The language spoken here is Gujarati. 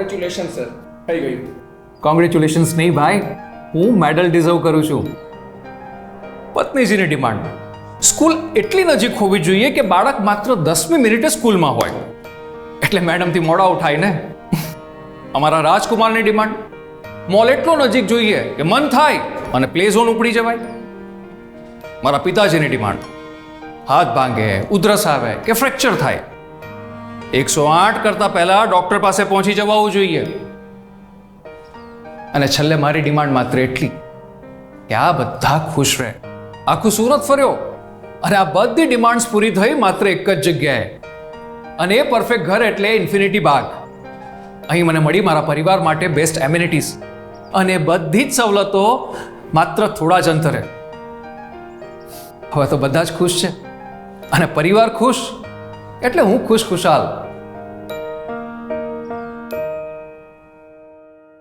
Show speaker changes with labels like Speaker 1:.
Speaker 1: કોંગ્રેચ્યુલેશન સર, થઈ ગયું.
Speaker 2: કોંગ્રેચ્યુલેશન્સ નહીં ભાઈ, હું મેડલ ડિઝર્વ કરું છું. પત્નીજીની ડિમાન્ડ, સ્કૂલ એટલી નજીક હોવી જોઈએ કે બાળક માત્ર 10મી મિનિટે સ્કૂલમાં હોય, એટલે મેડમથી મોડા ઉઠાય ને. અમારા રાજકુમારની ડિમાન્ડ, મોલ એટલો નજીક જોઈએ કે મન થાય અને પ્લે ઝોન ઉપડી જવાય. મારા પિતાજીની ડિમાન્ડ, હાથ ભાંગે, ઉધરસ આવે કે ફ્રેક્ચર થાય, 108 કરતા પહેલા ડોક્ટર પાસે પહોંચી જવાવું જોઈએ. અને છેલ્લે મારી ડિમાન્ડ માત્ર એટલી કે આ બધા ખુશ રહે. આખું સુરત ફર્યો અને આ બધી ડિમાન્ડ્સ પૂરી થઈ માત્ર એક જ જગ્યાએ, અને એ પરફેક્ટ ઘર એટલે ઇન્ફિનિટી બાગ. અહીં મને મળી મારા પરિવાર માટે બેસ્ટ એમ્યુનિટીઝ અને બધી જ સવલતો માત્ર થોડા જ અંતરે. હવે તો બધા જ ખુશ છે અને પરિવાર ખુશ એટલે હું ખુશ ખુશાલ.